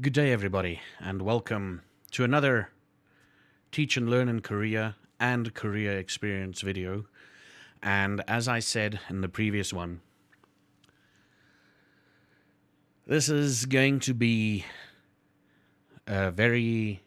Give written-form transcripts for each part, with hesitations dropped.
Good day, everybody, and welcome to another Teach and Learn in Korea and Korea Experience video. And as I said in the previous one, this is going to be a very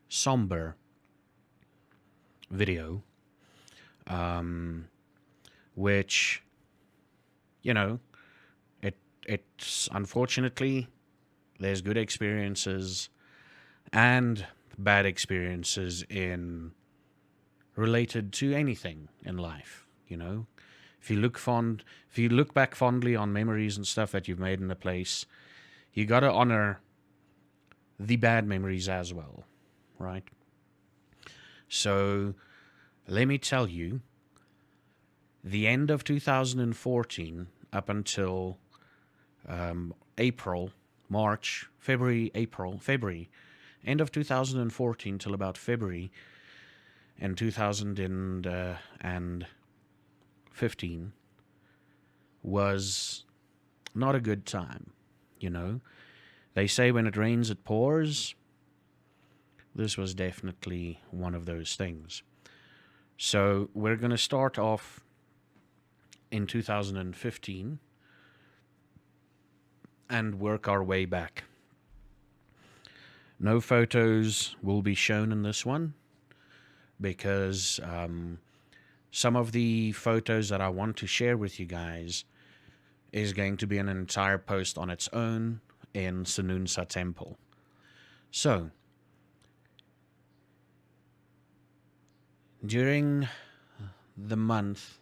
somber video, which, you know, it's unfortunately there's good experiences and bad experiences in related to anything in life. If you look back fondly on memories and stuff that you've made in a place, you got to honor the bad memories as well, right? So let me tell you, the end of 2014 up until April, March, February, end of 2014 till about February in 2015 was not a good time. They say when it rains, it pours. This was definitely one of those things. So we're going to start off in 2015 and work our way back. No photos will be shown in this one because some of the photos that I want to share with you guys is going to be an entire post on its own in Sanunsa Temple. So, during the month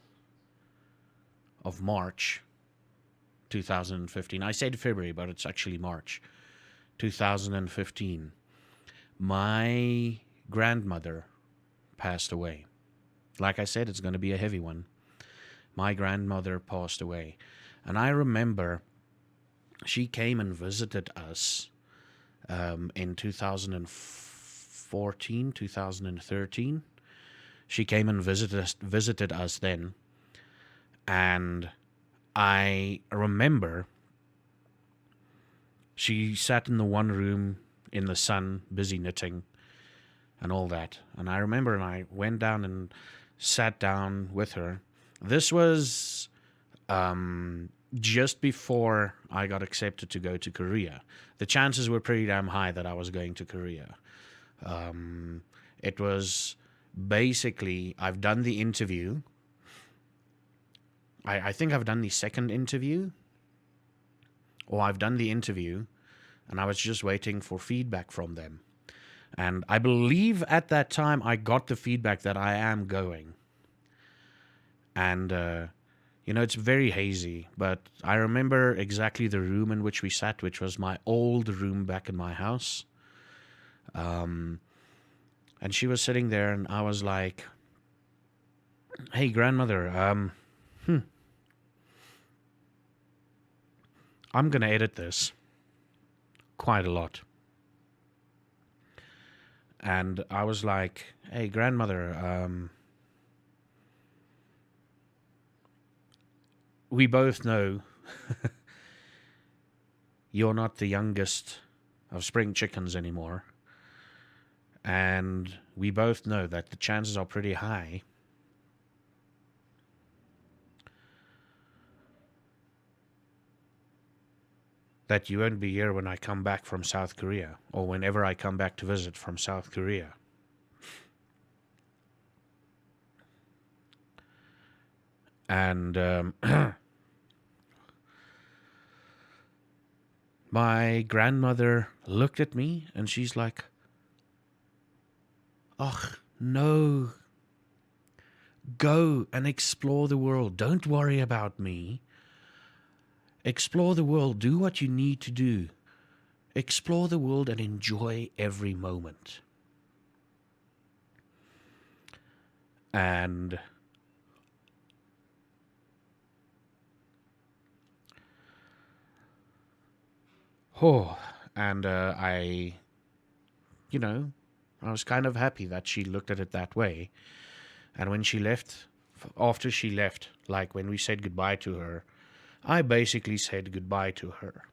of March 2015, I said February, but it's actually March 2015, my grandmother passed away. Like I said, it's going to be a heavy one. My grandmother passed away. And I remember she came and visited us in 2014, 2013. She came and visited us then. And I remember she sat in the one room in the sun, busy knitting and all that. And I remember I went down and sat down with her. This was just before I got accepted to go to Korea. The chances were pretty damn high that I was going to Korea. It was basically, I've done the interview. I think I've done the second interview, or I've done the interview, and I was just waiting for feedback from them. And I believe at that time I got the feedback that I am going. And, it's very hazy, but I remember exactly the room in which we sat, which was my old room back in my house. And she was sitting there, and I was like, "Hey, grandmother, I'm going to edit this quite a lot." And I was like, "Hey, grandmother, we both know you're not the youngest of spring chickens anymore. And we both know that the chances are pretty high that you won't be here when I come back from South Korea, or whenever I come back to visit from South Korea." And my grandmother looked at me and she's like, "Ugh, no. Go and explore the world. Don't worry about me. Explore the world. Do what you need to do. Explore the world and enjoy every moment." And I was kind of happy that she looked at it that way. And when she left, after she left, like when we said goodbye to her, I basically said goodbye to her.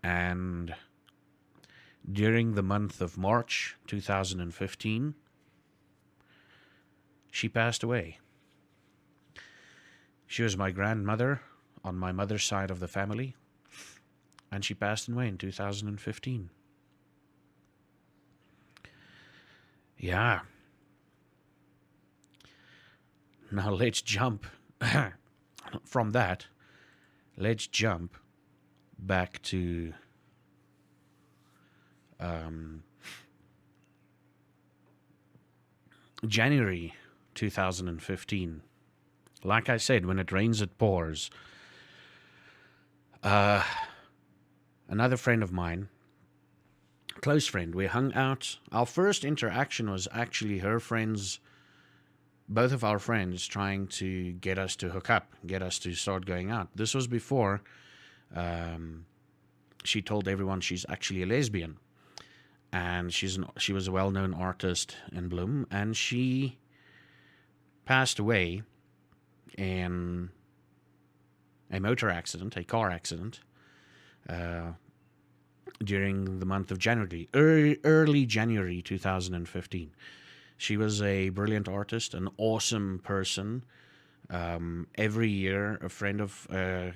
And during the month of March 2015, she passed away. She was my grandmother on my mother's side of the family, and she passed away in 2015. Yeah. Now let's jump from that. Let's jump back to January 2015. Like I said, when it rains, it pours. Another friend of mine, close friend, we hung out. Our first interaction was actually her friends, both of our friends, trying to get us to hook up, get us to start going out. This was before she told everyone she's actually a lesbian. And she was a well-known artist in Bloom, and she passed away in a motor accident, a car accident, during the month of January, early January 2015. She was a brilliant artist, an awesome person. Every year, a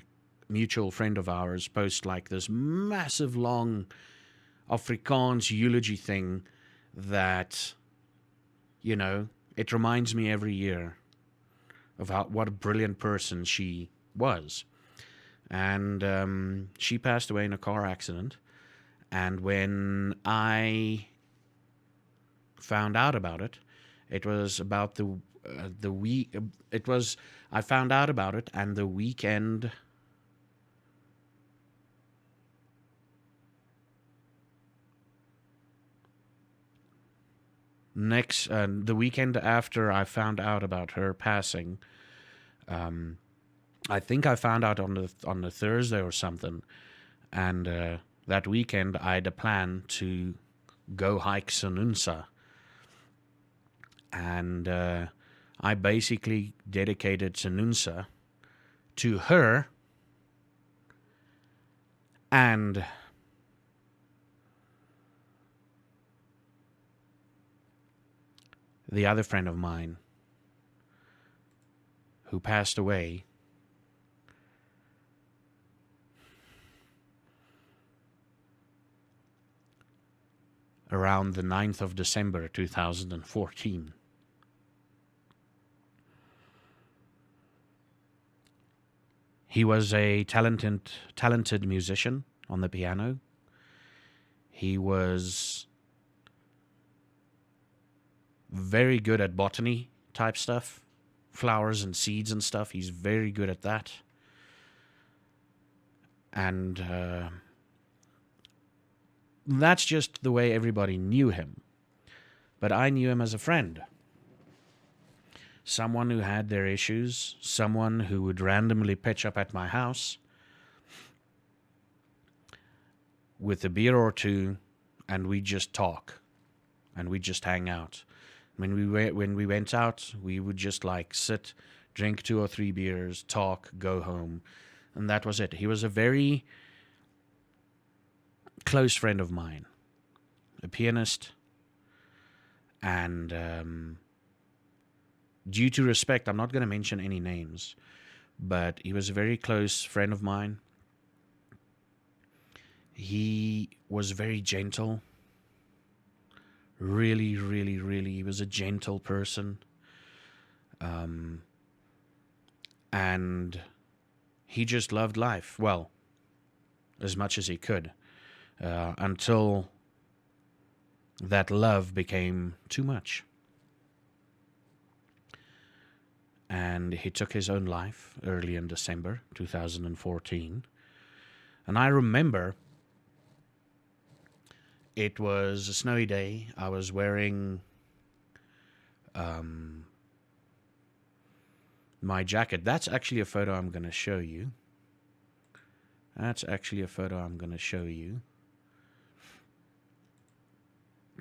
mutual friend of ours posts like this massive long Afrikaans eulogy thing that, it reminds me every year of what a brilliant person she was. And she passed away in a car accident. And when I found out about it, it was about the week. I found out about it, and the weekend. The weekend after I found out about her passing, I think I found out on the Thursday or something, and that weekend I had a plan to go hike Sanunsa, and I basically dedicated Sanunsa to her and the other friend of mine who passed away around the 9th of December 2014. He was a talented musician on the piano. He was very good at botany type stuff, flowers and seeds and stuff. He's very good at that. And that's just the way everybody knew him. But I knew him as a friend. Someone who had their issues, someone who would randomly pitch up at my house with a beer or two, and we'd just talk, and we'd just hang out. When we went out, we would just sit, drink 2 or 3 beers, talk, go home, and that was it. He was a very close friend of mine, a pianist, and due to respect, I'm not going to mention any names, but he was a very close friend of mine. He was very gentle. Really, really, really, he was a gentle person. And he just loved life, well, as much as he could, until that love became too much. And he took his own life early in December 2014. And I remember it was a snowy day. I was wearing my jacket. That's actually a photo I'm going to show you.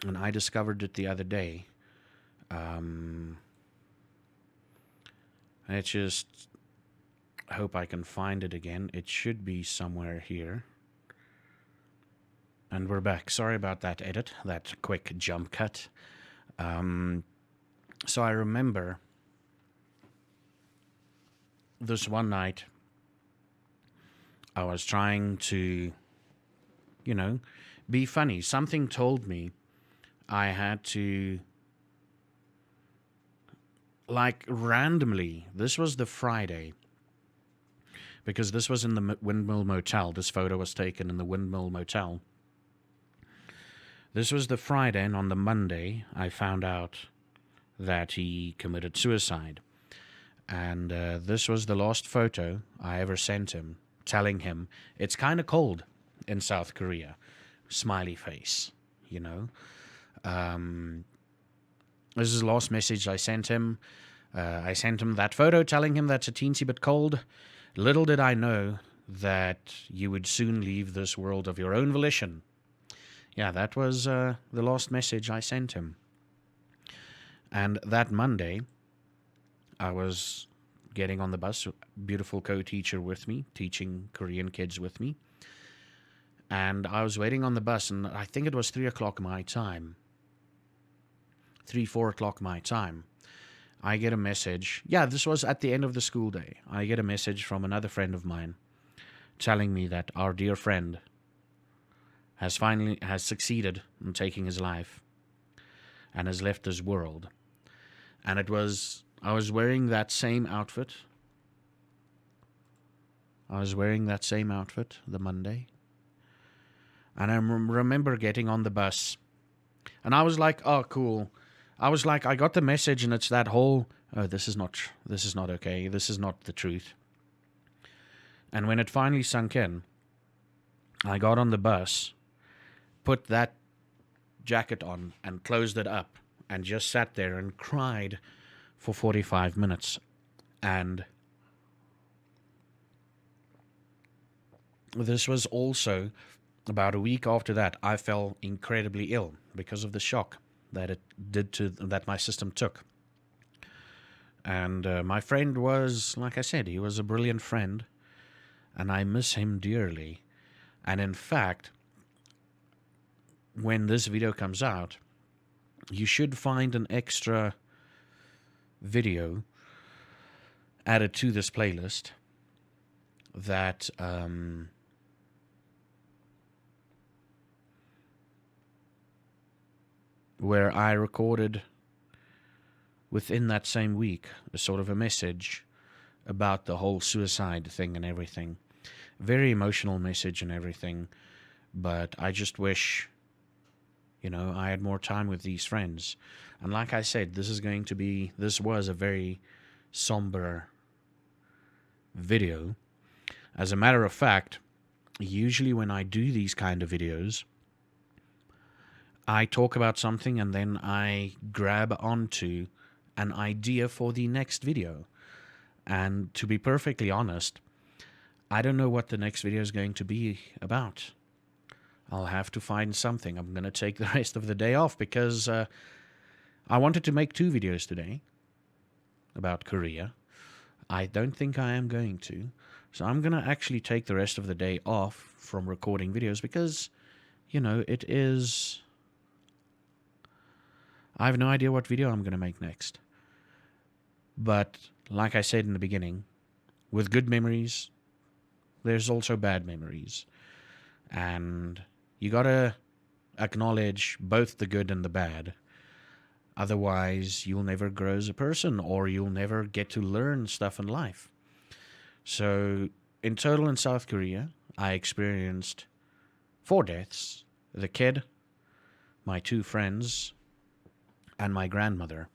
And I discovered it the other day. I just hope I can find it again. It should be somewhere here. And we're back. Sorry about that edit, that quick jump cut. So I remember this one night I was trying to, be funny. Something told me I had to, like, randomly, this was the Friday, because this was in the Windmill Motel. This photo was taken in the Windmill Motel. This was the Friday, and on the Monday, I found out that he committed suicide. And this was the last photo I ever sent him, telling him it's kind of cold in South Korea. Smiley face, This is the last message I sent him. I sent him that photo telling him that's a teensy bit cold. Little did I know that you would soon leave this world of your own volition. Yeah, that was the last message I sent him. And that Monday, I was getting on the bus, beautiful co-teacher with me, teaching Korean kids with me. And I was waiting on the bus, and I think it was 3 o'clock my time. 4 o'clock my time. I get a message. Yeah, this was at the end of the school day. I get a message from another friend of mine telling me that our dear friend has succeeded in taking his life and has left this world. And I was wearing that same outfit. The Monday. And I remember getting on the bus. And I was like, oh, cool. I was like, I got the message, and it's that whole, oh, this is not okay. This is not the truth. And when it finally sunk in, I got on the bus, put that jacket on, and closed it up, and just sat there and cried for 45 minutes. And this was also about a week after that. I fell incredibly ill because of the shock that it did that my system took. And my friend was, like I said, he was a brilliant friend, and I miss him dearly. And in fact, when this video comes out, you should find an extra video added to this playlist that where I recorded within that same week a sort of a message about the whole suicide thing and everything. Very emotional message and everything, but I just wish, I had more time with these friends. And like I said, this was a very somber video. As a matter of fact, usually when I do these kind of videos, I talk about something and then I grab onto an idea for the next video. And to be perfectly honest, I don't know what the next video is going to be about. I'll have to find something. I'm going to take the rest of the day off because I wanted to make 2 videos today about Korea. I don't think I am going to. So I'm going to actually take the rest of the day off from recording videos because, it is... I have no idea what video I'm going to make next. But like I said in the beginning, with good memories, there's also bad memories. And you got to acknowledge both the good and the bad. Otherwise, you'll never grow as a person, or you'll never get to learn stuff in life. So, in total in South Korea, I experienced 4 deaths. The kid, my 2 friends, and my grandmother.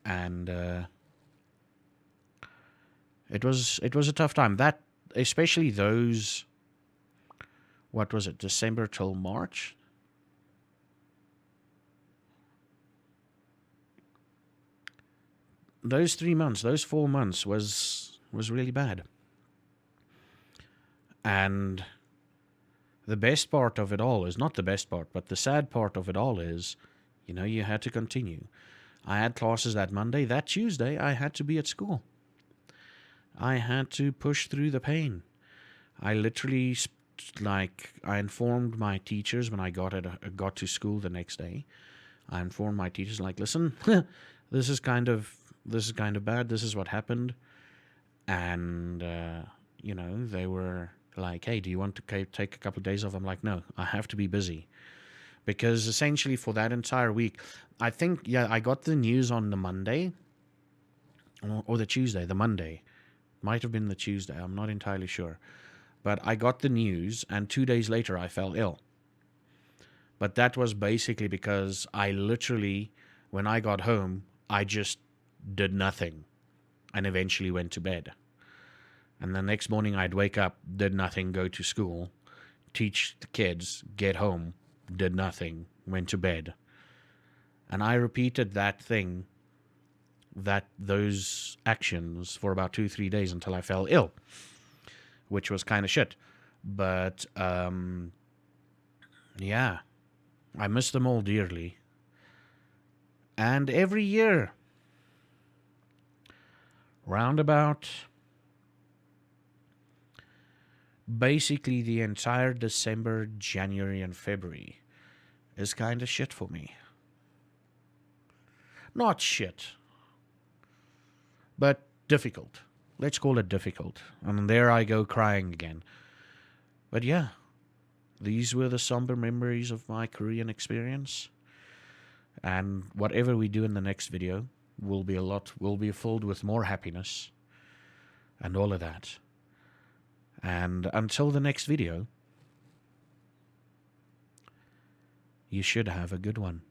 And it was a tough time. That, especially those, what was it, December till March? Those 3 months, those 4 months was really bad. And the best part of it all is, not the best part, but the sad part of it all is, you had to continue. I had classes that Monday. That Tuesday, I had to be at school. I had to push through the pain. I literally I informed my teachers when I got to school the next day. I informed my teachers, like, listen, this is kind of bad. This is what happened. And they were like, hey, do you want to take a couple of days off? I'm like, no, I have to be busy. Because essentially for that entire week, I think, yeah, I got the news on the Monday or the Tuesday. The Monday might have been the Tuesday, I'm not entirely sure. But I got the news, and 2 days later I fell ill. But that was basically because I literally, when I got home, I just did nothing and eventually went to bed. And the next morning I'd wake up, did nothing, go to school, teach the kids, get home, did nothing, went to bed. And I repeated those actions for about 2-3 days until I fell ill, which was kind of shit. But yeah, I miss them all dearly. And every year, roundabout, basically the entire December, January, and February is kind of shit for me. Not shit, but difficult. Let's call it difficult. And there I go crying again. But yeah, these were the somber memories of my Korean experience. And whatever we do in the next video will be filled with more happiness and all of that. And until the next video, you should have a good one.